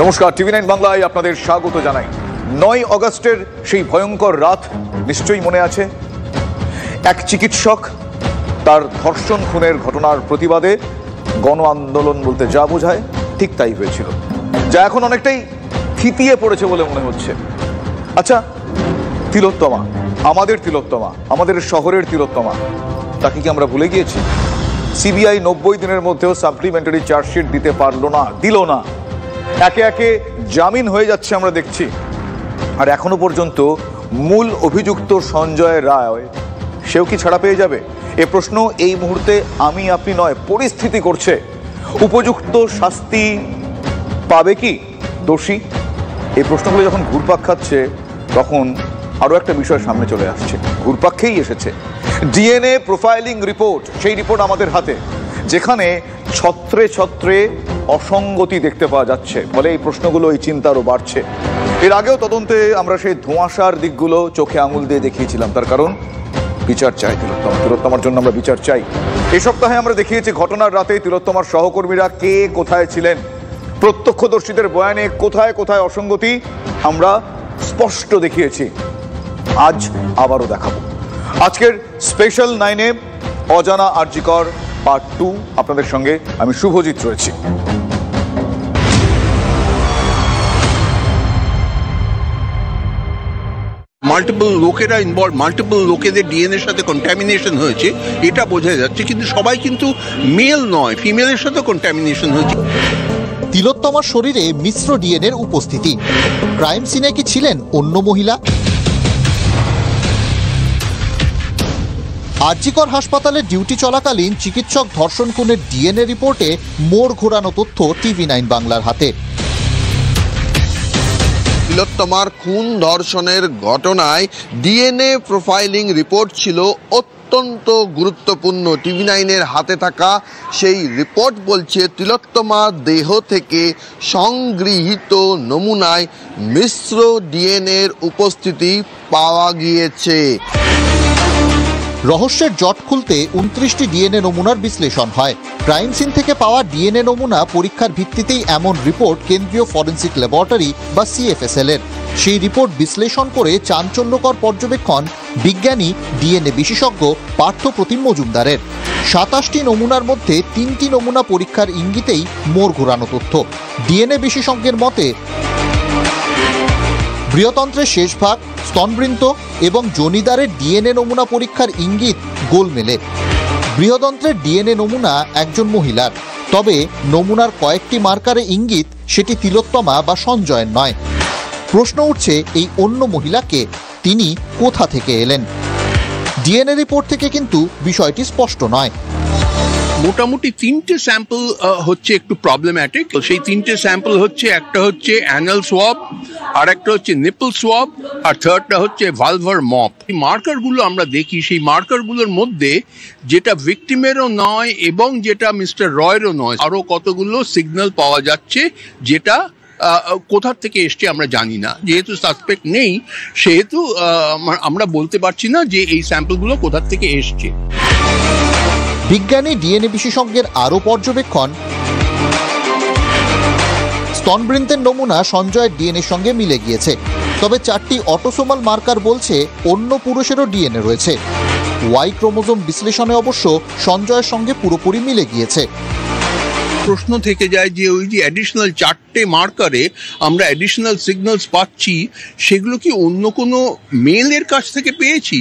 নমস্কার, টিভি9 বাংলায় আপনাদের স্বাগত জানাই। 9 অগস্টের সেই ভয়ঙ্কর রাত নিশ্চয়ই মনে আছে। এক চিকিৎসক তার ধর্ষণ খুনের ঘটনার প্রতিবাদে গণ আন্দোলন বলতে যা বোঝায় ঠিক তাই হয়েছিল, যা এখন অনেকটাই থিতিয়ে পড়েছে বলে মনে হচ্ছে। আচ্ছা, তিলোত্তমা, আমাদের তিলোত্তমা, আমাদের শহরের তিলোত্তমা, তাকে কি আমরা ভুলে গিয়েছি? সিবিআই 90 দিনের মধ্যেও সাপ্লিমেন্টারি চার্জশিট দিতে দিল না। একে একে জামিন হয়ে যাচ্ছে আমরা দেখছি। আর এখনো পর্যন্ত মূল অভিযুক্ত সঞ্জয় রায়, সেও কি ছাড়া পেয়ে যাবে? এ প্রশ্ন এই মুহূর্তে আপনি নয়, পরিস্থিতি করছে। উপযুক্ত শাস্তি পাবে কি দোষী? এই প্রশ্নগুলো যখন ঘুরপাক খাচ্ছে, তখন আরো একটা বিষয় সামনে চলে আসছে, ঘুরপাক খেয়েই এসেছে। ডিএনএ প্রোফাইলিং রিপোর্ট, সেই রিপোর্ট আমাদের হাতে, যেখানে ছত্রে ছত্রে অসঙ্গতি দেখতে পাওয়া যাচ্ছে। ফলে এই প্রশ্নগুলো, এই চিন্তা আরও বাড়ছে। এর আগেও তদন্তে আমরা সেই ধোঁয়াশার দিকগুলো চোখে আঙুল দিয়ে দেখিয়েছিলাম। তার কারণ বিচার চাই তিলোত্তমার জন্য, আমরা বিচার চাই। এই সপ্তাহে আমরা দেখিয়েছি ঘটনার রাতে তিলোত্তমার সহকর্মীরা কে কোথায় ছিলেন, প্রত্যক্ষদর্শীদের বয়ানে কোথায় কোথায় অসঙ্গতি আমরা স্পষ্ট দেখিয়েছি। আজ আবারও দেখাবো। আজকের স্পেশাল 9-এ অজানা আরজিকর পার্ট 2 আপনাদের সঙ্গে আমি শুভজিৎ রয়েছি। মাল্টিপল লোকেরা ইনভলভ, মাল্টিপল লোকেদের ডিএনএর সাথে কন্টামিনেশন হয়েছে, এটা বোঝা যাচ্ছে। কিন্তু সবাই কিন্তু মেল নয়, ফিমেলের সাথে কন্টামিনেশন হয়েছে। তিলোত্তমার শরীরে মিশ্র ডিএনএর উপস্থিতি। ক্রাইম সিনে কি ছিলেন অন্য মহিলা? আরজিকর হাসপাতালে ডিউটি চলাকালীন চিকিৎসক ধর্ষণ খুনের ডিএনএ রিপোর্টে মোড় ঘোরানো তথ্য টিভি9 বাংলার হাতে। তিলোত্তমার খুন ধর্ষণের ঘটনায় ডিএনএ প্রোফাইলিং রিপোর্ট ছিল অত্যন্ত গুরুত্বপূর্ণ। টিভি9-এর হাতে থাকা সেই রিপোর্ট বলছে তিলোত্তমার দেহ থেকে সংগৃহীত নমুনায় মিশ্র ডিএনএর উপস্থিতি পাওয়া গিয়েছে। রহস্যের জট খুলতে 29টি ডিএনএ নমুনার বিশ্লেষণ হয়। ক্রাইম সিন থেকে পাওয়া ডিএনএ নমুনা পরীক্ষার ভিত্তিতেই এমন রিপোর্ট কেন্দ্রীয় ফরেন্সিক ল্যাবরেটরি বা সিএফএসএল এর। সেই রিপোর্ট বিশ্লেষণ করে চাঞ্চল্যকর পর্যবেক্ষণ বিজ্ঞানী ডিএনএ বিশেষজ্ঞ পার্থপ্রতিম মজুমদারের। 27টি নমুনার মধ্যে 3টি নমুনা পরীক্ষার ইঙ্গিতেই মোড় ঘোরানো তথ্য। ডিএনএ বিশেষজ্ঞের মতে বৃহতন্ত্রের শেষ ভাগ, স্তনবৃন্ত এবং যোনিদারের ডিএনএ নমুনা পরীক্ষার ইঙ্গিত গোলমেলে। বৃহদন্ত্রের ডিএনএ নমুনা একজন মহিলার, তবে নমুনার কয়েকটি মার্কারে ইঙ্গিত সেটি তিলোত্তমা বা সঞ্জয়ের নয়। প্রশ্ন উঠছে, এই অন্য মহিলাকে, তিনি কোথা থেকে এলেন? ডিএনএ রিপোর্ট থেকে কিন্তু বিষয়টি স্পষ্ট নয়। মোটামুটি 3টে স্যাম্পল হচ্ছে একটু প্রবলেম্যাটিক। সেই 3টে স্যাম্পল হচ্ছে, একটা হচ্ছে অ্যানাল সোয়াব, আর একটা হচ্ছে নিপল সোয়াব, আর থার্ডটা হচ্ছে ভালভার মপ। এই মার্কারগুলো আমরা দেখি, সেই মার্কারগুলোর মধ্যে যেটা ভিকটিমেরও নয় এবং যেটা মিস্টার রয়েরও নয়, আরও কতগুলো সিগন্যাল পাওয়া যাচ্ছে, যেটা কোথার থেকে এসছে আমরা জানি না। যেহেতু সাসপেক্ট নেই, সেহেতু আমরা বলতে পারছি না যে এই স্যাম্পলগুলো কোথার থেকে এসছে। বিজ্ঞানী ডিএনএ বিশেষজ্ঞের আরও পর্যবেক্ষণ, স্তনবৃন্তের নমুনা সঞ্জয়ের ডিএনএর সঙ্গে মিলে গিয়েছে, তবে 4টি অটোসোমাল মার্কার বলছে অন্য পুরুষেরও ডিএনএ রয়েছে। ওয়াই ক্রোমোজোম বিশ্লেষণে অবশ্য সঞ্জয়ের সঙ্গে পুরোপুরি মিলে গিয়েছে। প্রশ্ন থেকে যায় যে ওই যে অ্যাডিশনাল 4টে মার্কারে আমরা অ্যাডিশনাল সিগন্যালস পাচ্ছি, সেগুলো কি অন্য কোনো মেলের কাছ থেকে পেয়েছি?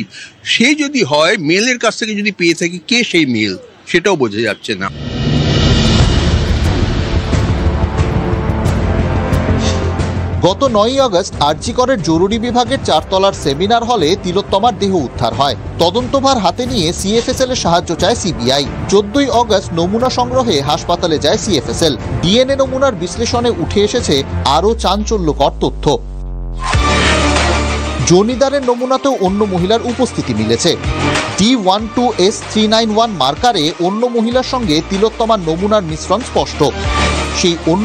সে যদি হয়, মেলের কাছ থেকে যদি পেয়ে থাকি, কে সেই মেল সেটাও বোঝা যাচ্ছে না। গত 9 আগস্ট আরজিকরের জরুরি বিভাগের 4 তলার সেমিনার হলে তিলোত্তমার দেহ উদ্ধার হয়। তদন্তভার হাতে নিয়ে সিএফএসএল এর সাহায্য চায় সিবিআই। 14 আগস্ট নমুনা সংগ্রহে হাসপাতালে যায় সিএফএসএল। ডিএনএ নমুনার বিশ্লেষণে উঠে এসেছে আরও চাঞ্চল্যকর তথ্য। যোনিদারের নমুনাতেও অন্য মহিলার উপস্থিতি মিলেছে। D12S391 মার্কারে অন্য মহিলার সঙ্গে তিলোত্তমার নমুনার মিশ্রণ স্পষ্ট। সেই অন্য